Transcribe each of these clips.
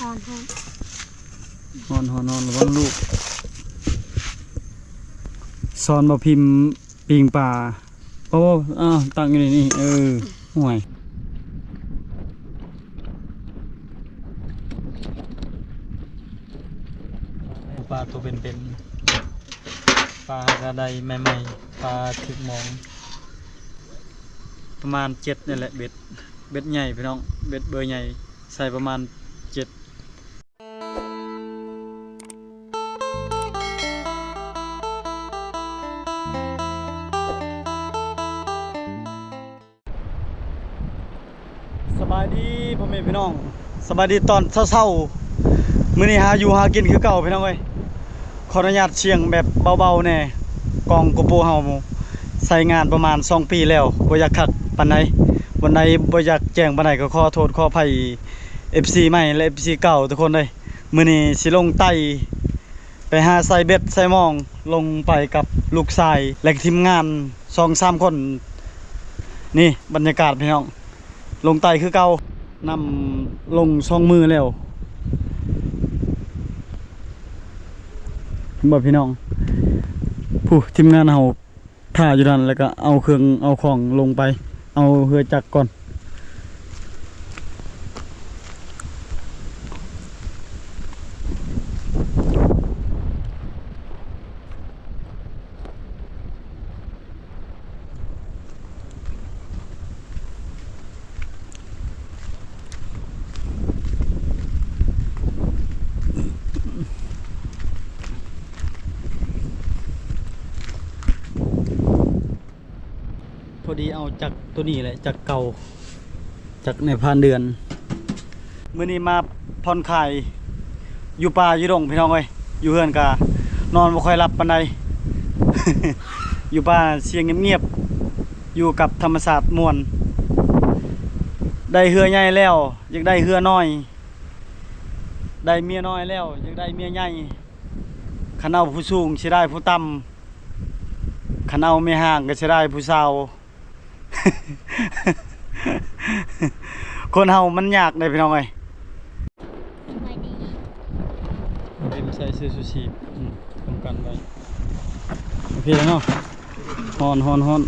ฮอนฮอน ฮอนฮอนฮอนระวังลูกซอนมาพิมพ์ปิงป่าโอ้อ้าวตั้งอยู่นี่ห่วยปลาตัวเป็นปลากระไดใหม่ๆปลาถึกมองประมาณ7นี่แหละเบ็ดใหญ่พี่น้องเบ็ดเบอร์ใหญ่ใส่ประมาณ7สบายดีพ่อแม่พี่น้องสบายดีตอนเช้าๆมื้อนี้หาอยู่หากินคือเก่าพี่น้องเอ้ยขออนุญาตเชียงแบบเบาๆแน่กองโกโปรเฮาใส่งานประมาณ2ปีแล้วบ่อยากคักปานใดวันใดบ่อยากแจ้งปานใดก็ขอโทษขออภัย FC ใหม่และ FC เก่าทุกคนเลยมื้อนี้สิลงใต้ไปหาใส่เบ็ดใส่มองลงไปกับลูกชายและทีมงาน 2-3 คนนี่บรรยากาศพี่น้องลงใต้คือเก่านำลง2มือแล้วบ่พี่น้องผู้ทีมงานเฮาท่าอยู่นั่นแล้วก็เอาเครื่องเอาของลงไปเอาเรือจักรก่อนพอดีเอาจากตัวนี้แหละจากเก่าจากในพันเดือนมื้อนี้มาผ่อนคลายอยู่ป่าอยู่ดงพี่น้องเอ้ยอยู่เฮือนกะนอนบ่ค่อยหลับปานใด อยู่ป่าเสียงเงียบๆอยู่กับธรรมชาติม่วนได้เฮือใหญ่แล้วอยากได้เฮือน้อยได้เมียน้อยแล้วอยากได้เมียใหญ่คันเอาผู้สูงสิได้ผู้ต่ำคันเอาเมียห่างก็สิได้ผู้สาว คนเฮามันยากได้พี่น้องเอ้ย สบายดี เป็นใส่เสื้อชูชีพป้องกันไว้โอเคแล้วเนาะฮอน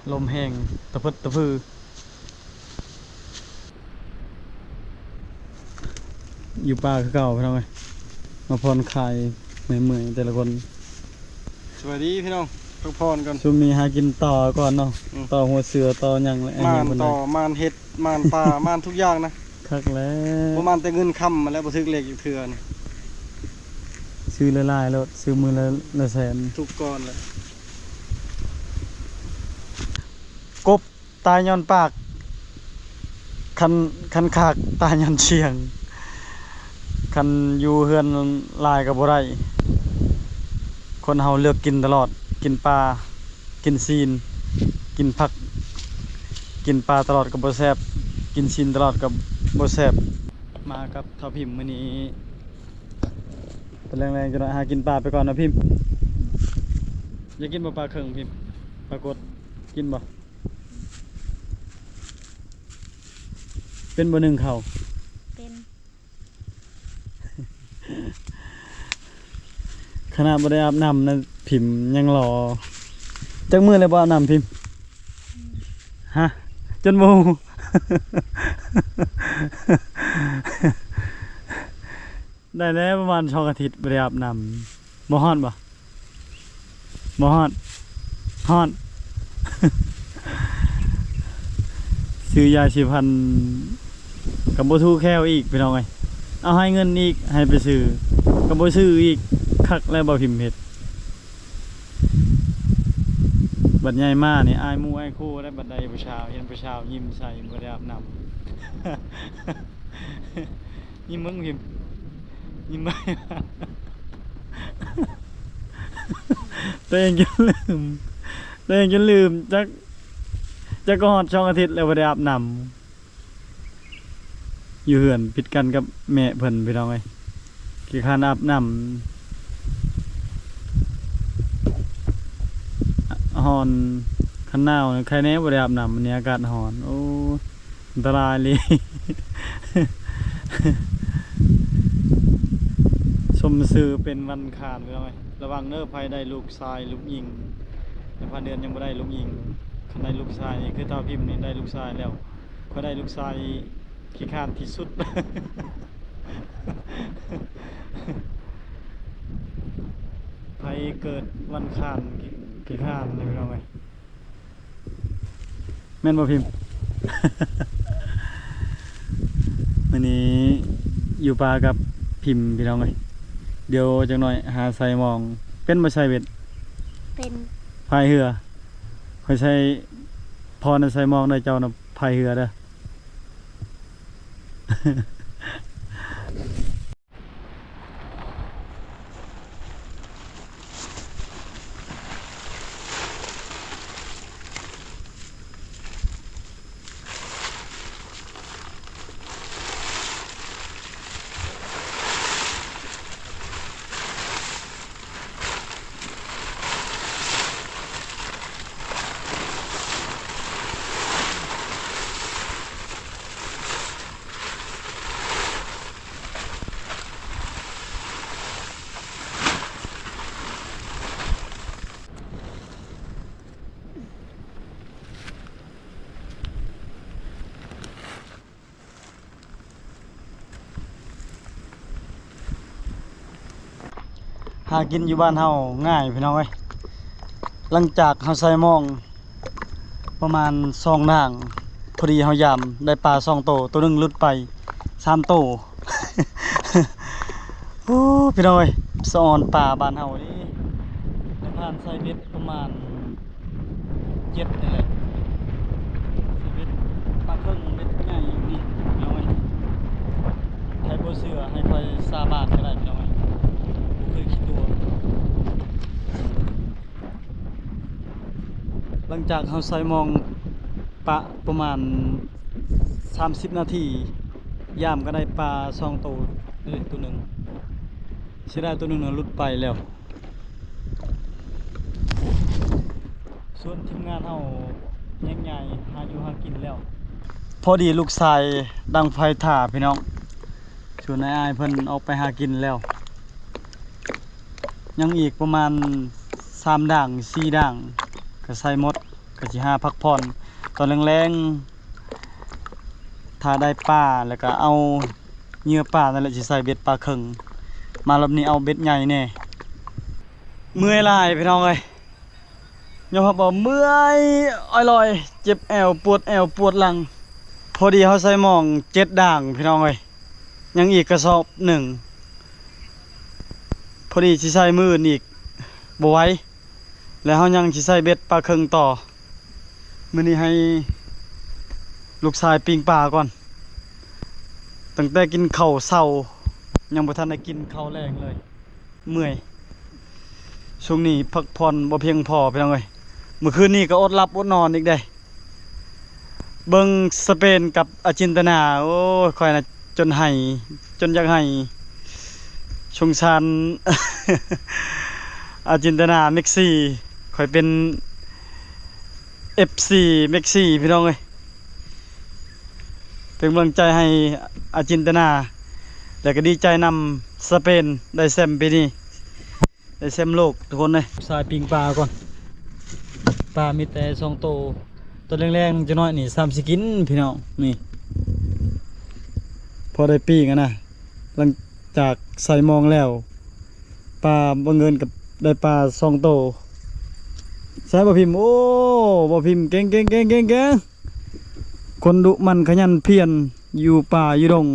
ลมแห้งตะพึดตะพืออยู่ป่าคือเก่าพี่น้องเอ้ยมาพรคลายเมื่อยๆแต่ละคน สวัสดีพี่น้องพักพรกัน ช่วงนี้หากินต่อก่อนเนาะต่อหัวเสือต่อหยังและ ม่าน เพิ่ ต่อม่านเห็ดม่านปลา ม่านทุกอย่างนะ คักแล้ว ประมาณแต่เงินค้ำมาแล้วบ่ทึกเลขอีกเทื่อนี่ ซื้อละลายแล้วซื้อมือละแสน ทุกก้อนเลย กบตายย้อนปากคันขากตายย้อนเชียงคันอยู่เฮือนลายกับบ่ได้คนเฮาเลือกกินตลอดกินปลากินซีนกินผักกินปลาตลอดกับบ่แซ่บกินซีนตลอดกับบ่แซ่บมากับเท่าพิมพ์มื้อนี้เป็นแรงๆจังหน่อยหากินปลาไปก่อนนะพิมพ์อยากกินบ่ปลาเคิงพิมพ์ปรากฏกินบ่เป็นบ่หนึ่งเขา เป็น ขนาดบ่ได้อาบน้ำนะพิมพ์ยังรอจักมื้อเลยบ่อาบน้ำพิมพ์ฮะจนโม ได้แล้วประมาณ2 อาทิตย์บ่ได้อาบน้ำบ่ฮ้อนบ่บ่ฮ้อนฮ้อน ซื้อยาชีพันกับบ่ทูแควอีกพี่น้องเอ้ยเอาให้เงินอีกให้ไปซื้อกับบ่ซื้ออีกคักแล้วบ่พิมพ์เฮ็ดบัดใหญ่มานี่อายหมู่อายคู่ได้บัดใดผู้ชาวเห็นผู้ชาวยิ้มใส่บ่ได้อาบน้ำ ยิ้มมึงพิมพ์ยิ้มไป ตัวเองจนลืมจักก็ฮอด2 อาทิตย์แล้วบ่ได้อาบน้ำอยู่เฮือนผิดกันกับแม่เพิ่นพี่น้องเอ้ยขี้คร้านอาบน้ำฮ้อนคันหนาวนี่ใครแน่บ่ได้อาบน้ำมันนี้อากาศร้อนโอ้อันตรายเลย สมซื่อเป็นวันคานพี่น้องเอ้ยระวังเด้อภัยได้ลูกชายลูกหญิงแต่พาเดือนยังบ่ได้ลูกหญิงคันได้ลูกชายนี่คือเท่าพิมพ์นี่ได้ลูกชายแล้วพอได้ลูกชายขี้คร้านที่สุด ภัยเกิดวันคานขี้คร้านเลยพี่น้องเอ้ยแม่นบ่พิมพ์ มื้อนี้อยู่ป่ากับพิมพ์พี่น้องเอ้ยเดี๋ยวจักหน่อยหาใส่หมองเป็นบ่ใช่เบ็ด เป็น พายเรือค่อยใช้พอนะใส่หมองได้เจ้านะพายเรือเด้อ หากินอยู่บ้านเฮาง่ายพี่น้องเอ้ยหลังจากเฮาใส่หมองประมาณ2 ด่างพอดีเฮายามได้ปลา2 โตตัวหนึงหลุดไป3 โต โอ้พี่น้องเอ้ยสะออนป่าบ้านเฮานี่ได้ผ่านใส่เบ็ดประมาณ7นี่แหละใส่เบ็ดปลาครึ่งเบ็ดใหญ่อยู่นี่พี่น้องเอ้ยให้บ่เชื่อให้ค่อยสาบานก็ได้พี่น้องเอ้ยบ่เคยคิดตัวหลังจากเฮาใส่หมองปลาประมาณ30 นาทียามก็ได้ปลา2 โตเลยตัวหนึงสิได้ตัวหนึงน่ะหลุดไปแล้วส่วนทีมงานเฮายังใหญ่หาอยู่หากินแล้วพอดีลูกชายดังไฟถ่าพี่น้องส่วนนายอ้ายเพิ่นออกไปหากินแล้วยังอีกประมาณ3 ด่าง4 ด่างก็ใส่หมดก็ ก็สิหาพักผ่อนตอนแรงๆถ้าได้ปลาแล้วก็เอาเหยื่อปลานั่นแหละสิใส่เบ็ดปลาเข็งมารอบนี้เอาเบ็ดใหญ่แน่เมื่อยหลายพี่น้องเอ้ยยอมรับว่าเมื่อยอ้อยลอยเจ็บแอวปวดหลังพอดีเขาใส่หม่อง7ด่างพี่น้องเอ้ยยังอีกกระสอบหนึ่งพอดีสิใส่มืออีกบ่ไหวแล้วเขายังสิใส่เบ็ดปลาเข็งต่อมื้อนี้ให้ลูกชายปิ้งปลาก่อนตั้งแต่กินข้าวเช้ายังบ่ทันได้กินข้าวแรงเลยเมื่อยช่วงนี้พักผ่อนบ่เพียงพอพี่น้องเอ้ยเมื่อคืนนี้ก็อดหลับอดนอนอีกได้เบิ่งสเปนกับอาร์เจนตินาโอ้ยค่อยน่ะจนให้จนอยากให้สงสาร อาร์เจนตินาเม็กซี่ค่อยเป็น FC เม็กซี่พี่น้องเอ้ยเป็นกำลังใจให้อาร์เจนตินาแล้วก็ดีใจนำสเปนได้แชมป์ปีนี้ได้แชมป์โลกทุกคนเลยสายปิงปลาก่อนปลามีแต่2ตัวแรงๆจะน้อยนี่3สิกินพี่น้องนี่พอได้ปีงนะหลังจากใส่มองแล้วปลาบังเอิญกับได้ปลา2ตัวใส่บ่พิมพ์โอ้บ่พิมพ์เก่งคนดุมันขยันเพียรอยู่ป่าอยู่ดง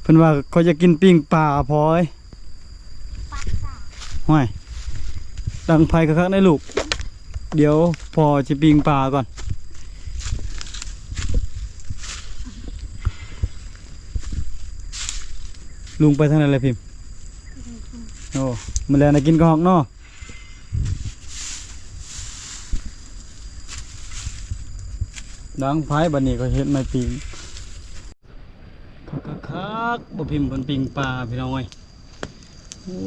เพิ่นว่าเขาจะกินปิ้งปลาพอยห้วยดังไผคักๆได้ลูกเดี๋ยวพอสิปิ้งปลาก่อนลุงไปทางไหนเลยพิมพ์โอ้มื้อแลงน่ะกินกระหอกเนาะดังไผบัดนี้ก็เฮ็ดไม้ปิ้งคักๆบ่พิมพ์เพิ่นปิ้งปลาพี่น้องเอ้ยโอ้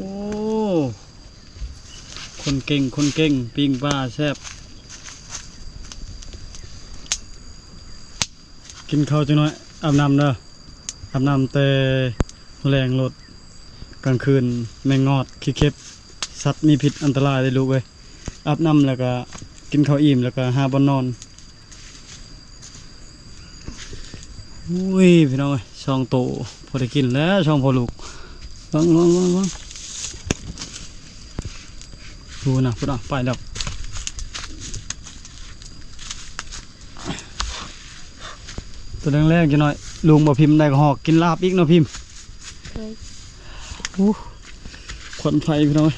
คนเก่งปิ้งปลาแซ่บกินข้าวจังน้อยอาบน้ำเด้ออาบน้ำแต่แรงรถกลางคืนแมงงอดขี้เข็บสัตว์มีพิษอันตรายได้ลูกเอ้ยอาบน้ำแล้วก็กินข้าวอิ่มแล้วก็หาบ่อนนอนอุ้ยพี่น้องเอ้ยช่องโตพอได้กินแล้วช่องพอลูกวังดูนะพูดอ่ะไปแล้วตัวแรกๆจะหน่อยลุงบ่พิมพ์ได้ก็หอกกินลาบอีกเนาะพิมพ์เคย ควันไฟพี่น้อง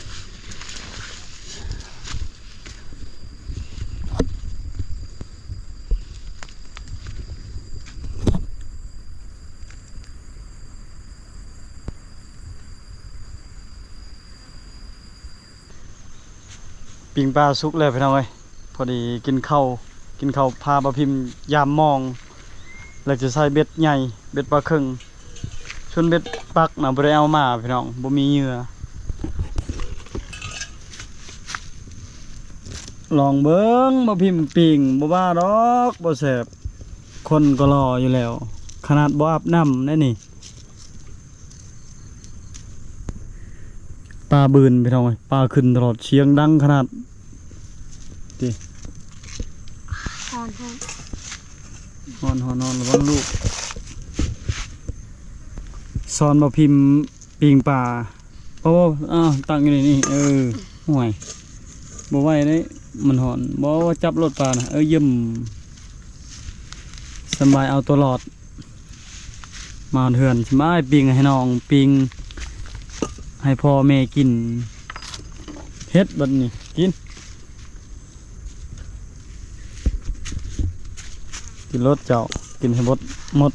ปิงปลาสุกเลยพี่น้องเอ้ยพอดีกินข้าวพาบ่พิมพ์ยามมองแล้วจะใส่เบ็ดใหญ่เบ็ดปลาเข็งชวนเบ็ดปักน่ะบ่ได้เอามาพี่น้องบ่มีเหยื่อลองเบิ่งบ่พิมพ์ปิงบ่ว่าดอกบ่แซ่บคนก็รออยู่แล้วขนาดบ่อาบน้ำนั่นนี่ปลาบืนพี่น้องเอ้ยปลาขึ้นตลอดเสียงดังขนาดติฮอนระวังลูกสอนบ่พิมพ์ปิงปลาโอ้อ้าวตั้งอยู่นี่ห่วยบ่ไหวเด้มันหอนบ่ว่าจับรถปลานะเยี่ยมสบายเอาตัวรอดมาเถื่อนสบายปิงให้น้องปิงให้พ่อแม่กินเฮ็ดบัดนี้กินรสเจ้ากินให้หมด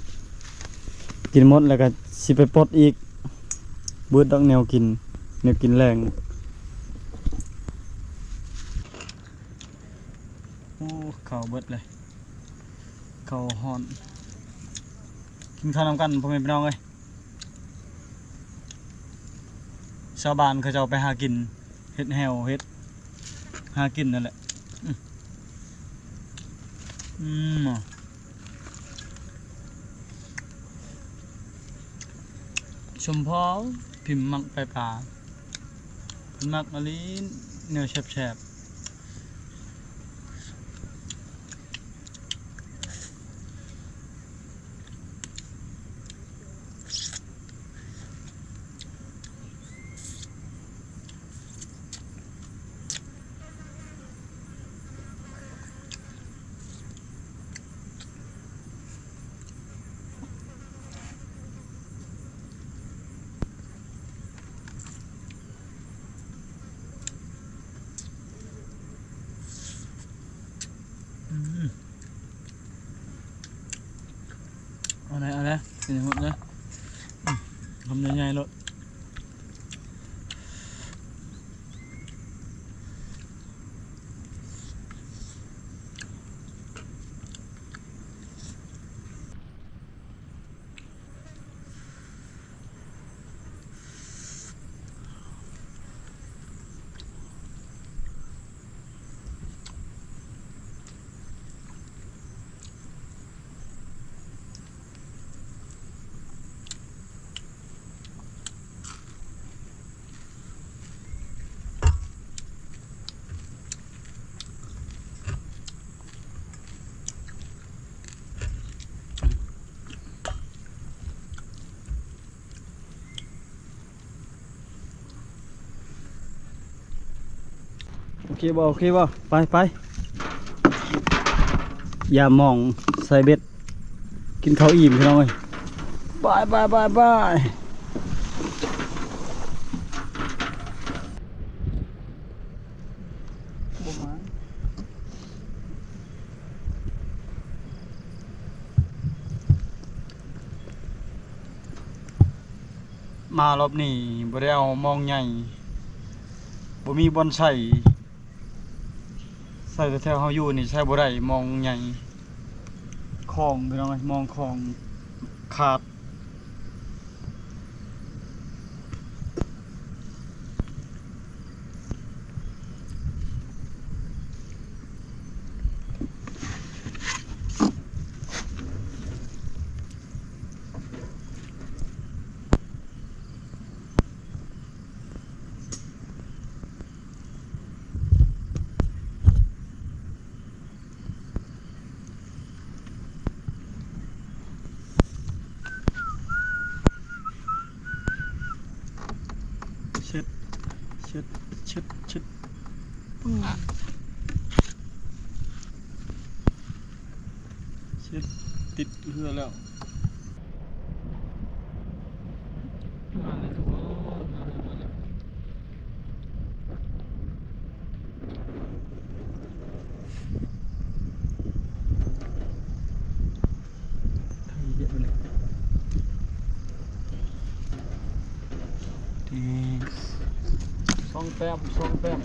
กินหมดแล้วก็สิไปปลดอีกเบิดดอกแนวกินแรงโอ้ข้าวเบิดเลยข้าวฮ้อนกินข้าวนำกันพ่อแม่พี่น้องเอ้ยชาวบ้านเขาจะเอาไปหากินเฮ็ดแหวเฮ็ดหากินนั่นแหละชมพอพิมพ์มักไปป่าพิมพ์มักมะลิเนื้อแฉบ นี่หมดนะทำยังไงลูกโอเคบ่โอเคบ่ไปไปอย่ามองใส่เบ็ดกินข้าวอิ่มพี่น้องเอ้ยบายบายบายบายมารอบนี้บ่ได้เอามองใหญ่บ่มีบอนใส่แถวๆเฮาอยู่นี่ใช้บ่ได้มองใหญ่คลองพี่น้องเอ้ยมองคลองขาดเช็ดเช็ดเช็ดเช็ดเช็ดติดเรือแล้วมาเลยทุกคนมาเลยมาเลยทำเยอะไปเลย2 แต้ม2 แต้ม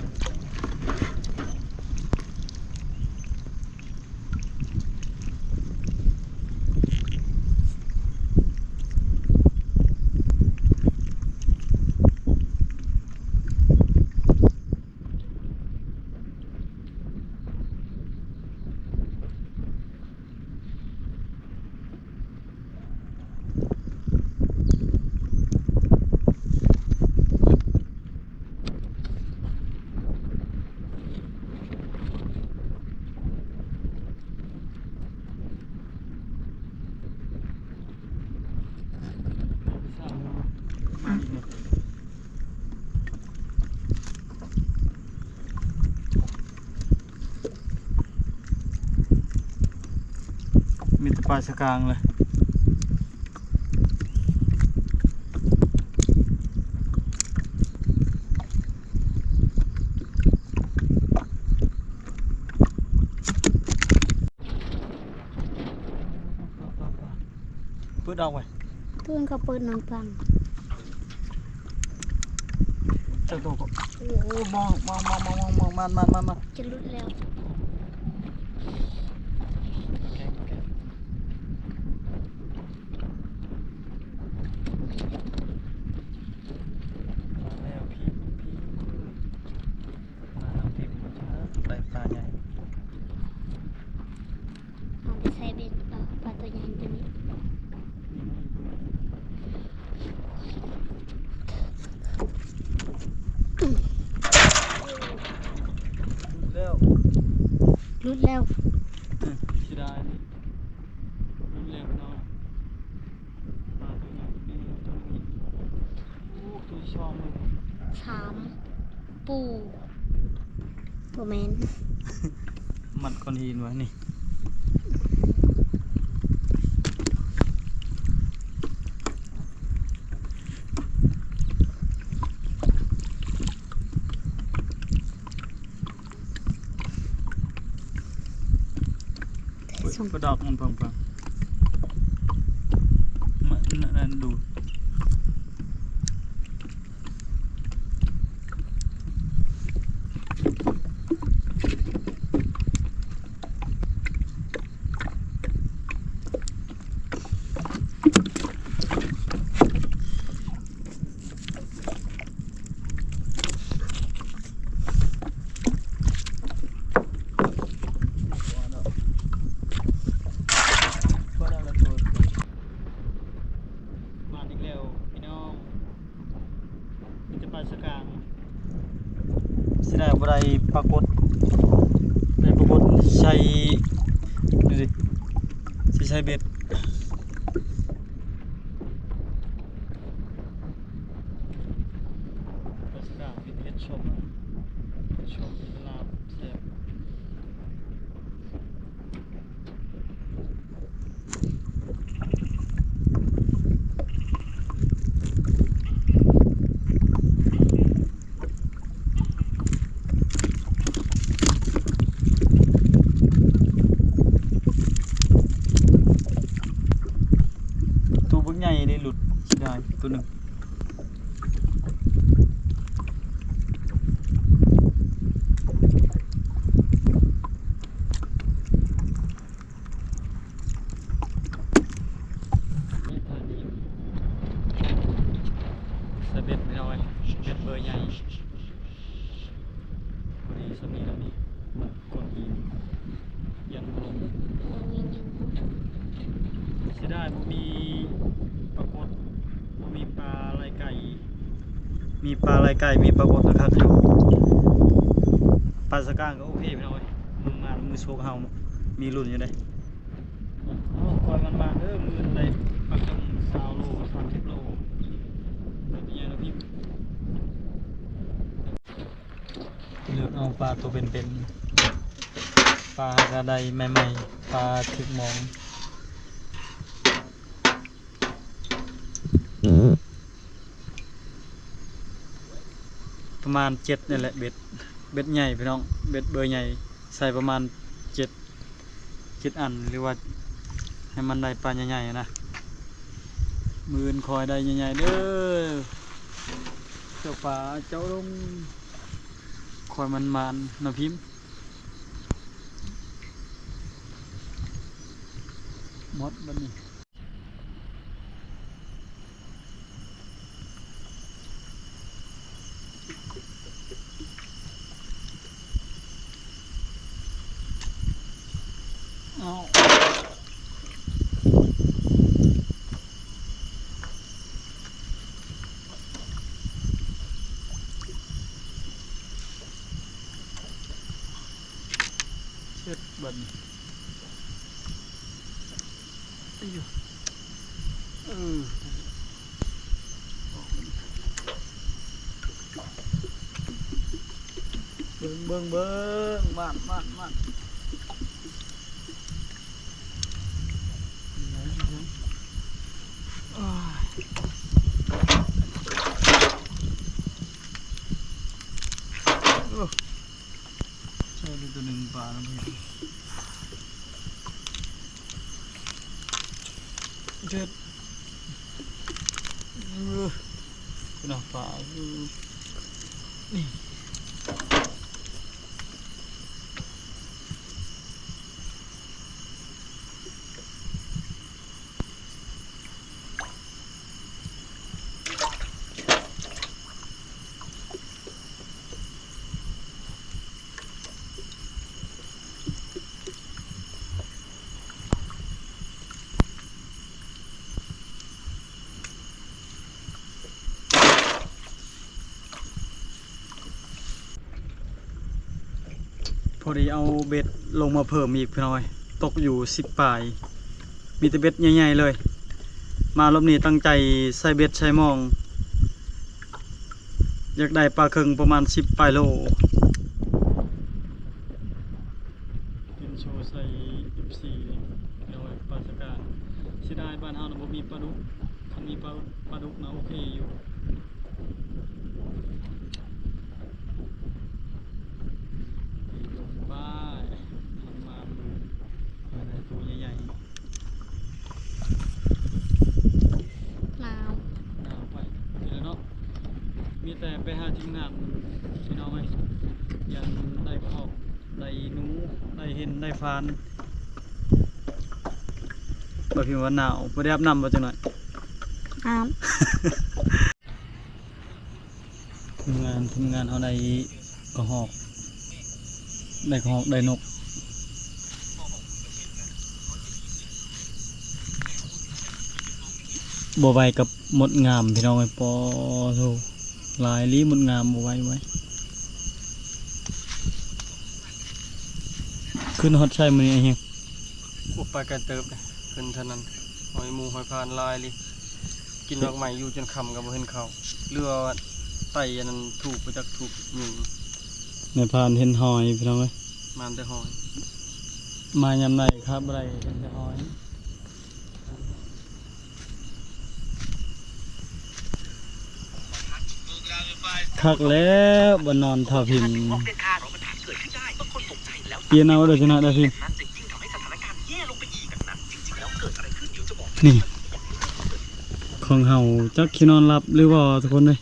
มีแต่ปลาชะกางเลยเปิดเอาไว้ เพื่อนเขาเปิดน้ำฟัง เจ้าตัวก็โอ้มองมัน จะลุดแล้ว แกะมาแล้วพี่มาแล้วพี่มาช้าได้ปลาใหญ่ เอาไปใส่เบ็ดปลาตัวใหญ่ตัวนี้ แล้ว ลุดแล้ว ชิได้นี่รุ่นเร็วเนาะมาตัวใหญ่ดีตัวนี้โอ้ตัวชอบเลย 3 ปูโบแมน มันก้อนหินวะนี่กระดอกมันเพิ่งๆ สกลางสิได้บ่ได้ปรากฏได้ปรากฏใช้ดูสิสิใช้เบ็ดปลาสกลางมีเฮ็ดชมชมเวลาแซ่บตัวบึกใหญ่ได้หลุดสิได้ตัวหนึงเบ็ดไม่น้อยเบ็ดเบอร์ใหญ่พอดีสมีแล้วนี่กดอียันลงเสียดายบ่มีปรากฏบ่มีปลาไหลไก่มีปลาไหลไก่มีปรากฏนะครับอยู่ปลาสกางก็โอเคพี่น้อยมือมามือโชกเฮามีรุ่นอยู่ได้คอยมันมาเด้อมือได้ปลากระ20 โล 30 โลเป็นยังไงพี่เลือกเอาปลาตัวเป็นๆปลากระไดใหม่ๆปลาถึกมองประมาณ7นี่แหละเบ็ดใหญ่พี่น้องเบ็ดเบอร์ใหญ่ใส่ประมาณ7อันหรือว่าให้มันได้ปลาใหญ่ๆนะมือนคอยได้ใหญ่ๆเด้อเจ้าป่าเจ้าลงคอยมันน้ำพิมพ์หมดบัดนี้เอาเช็ดบัดนี้อ้ยเบิ่งมันใช่เป็นตัวหนึ่งปลาแล้วพี่เจ็ดเป็นหน้าปลานี่ พอดีเอาเบ็ดลงมาเพิ่มอีกพี่น้อยตกอยู่10 ปลายมีแต่เบ็ดใหญ่ๆเลยมารอบนี้ตั้งใจใส่เบ็ดใช้มองอยากได้ปลาเคิงประมาณ10 ปลายโลกินโชว์ใส่14เดี๋ยวปลาสกาเสียดายบ้านเฮาน่ะบ่มีปลาดุกคันมีปลาดุกนะโอเคอยู่ตัวใหญ่ๆหนาวไปเดี๋ยวเนาะมีแต่ไปหาทีมงานพี่น้องไหมยันได้ขอบได้หนูได้เห็นได้ฟานบ่พิมพ์ว่าหนาวบ่ได้อาบน้ำบ่จังหน่อยทีมงานเอาได้กระหอกได้นกบ่ไวกับหมดงามพี่น้องไอ้ปอโธ ลายลีหมดงามบ่ไว้ไว้ขึ้นฮอตใช่มื้อนี้ไอ้เฮีย อุปไปกันเติบเลยขึ้นเท่านั้นหอยหมูหอยพานลายลิกินดอกใหม่อยู่จนคำกับบ่เห็นเขาเรือว่าไตอันนั้นถูกไปจากถูกหนึ่ง ในพานเห็นหอยพี่น้องเอ้ย มันแต่หอย มายามใดครับอะไรเห็นแต่หอยคักแล้วบ่นอนท่าพิมพ์เปลี่ยนเอาเด้อชนะได้พิมพ์นี่ของเฮาจักสินอนหลับหรือบ่ทุกคนเด้ย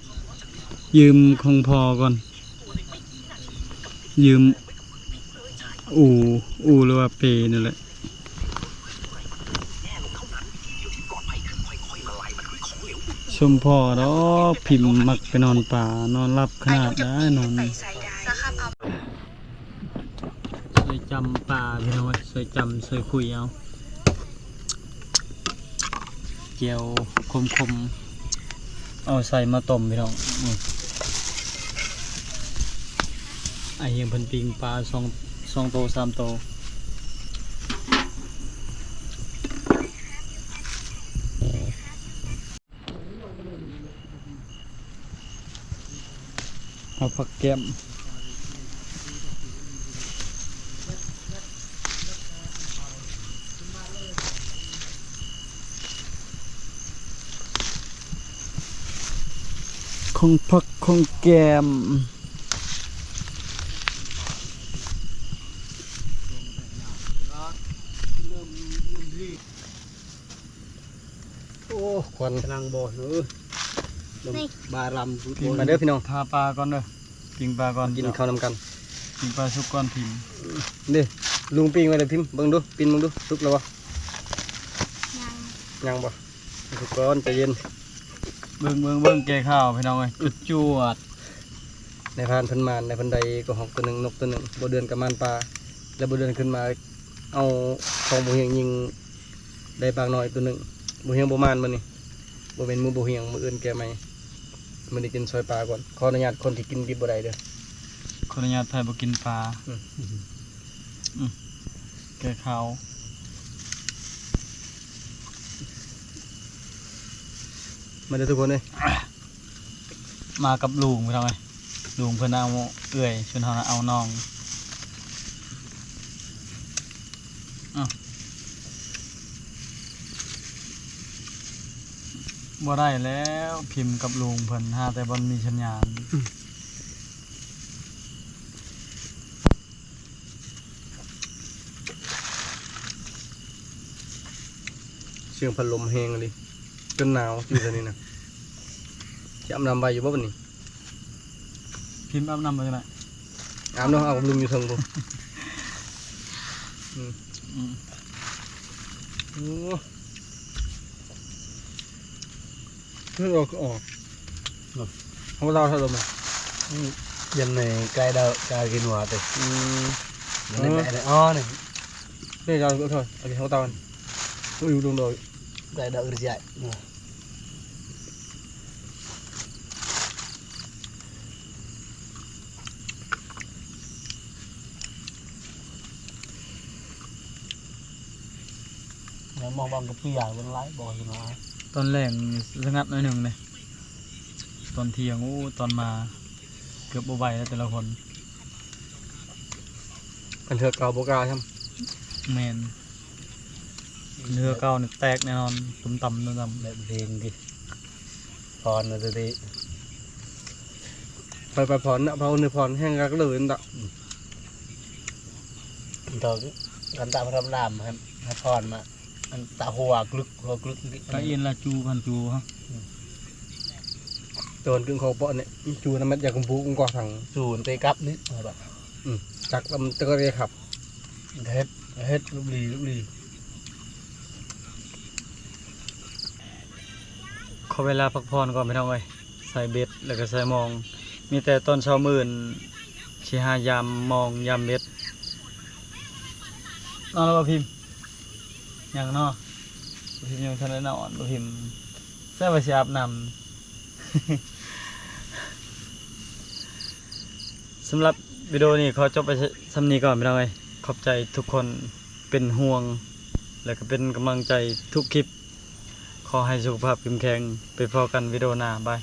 ยืมของพอก่อนยืมอู่หรือว่าเปนี่แหละชมพ่อดอกพิมพ์มักไปนอนป่านอนรับขนาดได้นอนใส่จำป่าพี่น้องใส่จำใส่คุยเอาเจียวคมเอาใส่มาต้มพี่น้องนี่ไอ้เหี้ยเพิ่นปิ้งปลา2 โต 3 โตเอาผักแก้มของผักของแก้มโอ้ควันกำลังบ่อนี่บารำ พิมพ์ มาเด้อพี่น้อง ทาปลาก่อนเด้อปิ้งปลาก่อน กินข้าวนำกัน ปิ้งปลาสุกก่อนพิมพ์ เด้อลุงปิ้งไว้เลยพิมพ์เบิ่งดูปิ้งเบิ่งดูสุกแล้วบ่ ยังยังบ่สุกก่อนใจเย็น เบิ่งแก่ข้าวพี่น้องเอ้ยจุดจวด ในพานเพิ่นมานในเพิ่นใดก็หอกตัวหนึงนกตัวหนึงบ่เดือนกับมานปลาแล้วบ่เดือนขึ้นมาเอาของบ่เฮียงยิงได้ปากน้อยตัวหนึงบ่เฮียงบ่มานมื้อนี้บ่เป็นมื้อบ่เฮียงมื้ออื่นแกใหม่มื้อนี้กินซอยปลาก่อนขออนุญาตคนที่กินดิบบ่ได้เด้อ ขออนุญาตไผบ่กินปลา แก่ข้าว มาเด้อทุกคนเอ้ย มากับลุงพี่น้องเอ้ยลุงเพิ่นเอาเอื้อยชวนเฮาเอาน้องบ่ได้แล้วพิมพ์กับลุงเพิ่นหาแต่บ่มีสัญญาณ เสียงพัดลมแฮงเลยจนหนาวอยู่ตอนนี้นะจะอาบน้ำใบอยู่บ่บัดนี้ พิมพ์อาบน้ำบ่จังได๋ อาบน้ำเอาลุมอยู่เทิงพุ่นโอ้ขึ้นออกก็ออกเขาเล่าถ้าลมอ่ะ dân này cài đầu cài cái nùa thì nên mẹ này o này นี่เราก็ถอยเอาไปเขาเตากันอยู่ตรงโดย cài đầu được dạy nó mong bằng cái phi dài bên lái bò thì nó ตอนแรกสงัดหน่อยหนึงเลยตอนเที่ยงตอนมาเกือบบ่ไหวแล้วแต่ละคน กันเถอะเกาโบกาใช่ไหม แม่นเรือเก่านี่แตกแน่นอนตุ่มต่ำ đẹp riêng đi còn là thì ไปผ่อนนะเพราเนื้อผ่อนแห้งก็เลยนั่นแหละ thôiกันตามlàm hay còn mà ăn tạo hòa gluk กะเอ็นละจูพันจูฮะ โดนกึ่งคอเปาะเนี่ยจูน้ำมันอยากกุมพูกุ้งกอถัง chuồn tê cắp đấy rồi bạn จักรมันตะกรีขับ hết lúc lì ขอเวลาพักผ่อนก่อนพี่น้องเอ้ยใส่เบ็ดแล้วก็ใส่มอง มีแต่ตอนเช้ามื้อสิหายามมองยามเบ็ดนอนแล้วบ่พิมพ์ยังเนาะบ่พิมพ์ยังทันได้นอนบ่พิมพ์แซ่บว่าสิอาบน้ำ สำหรับวิดีโอนี้ขอจบไปสำนี้ก่อนพี่น้องเอ้ยขอบใจทุกคนเป็นห่วงและก็เป็นกำลังใจทุกคลิปขอให้สุขภาพเข้มแข็งไปพอกันวิดีโอหน้าบาย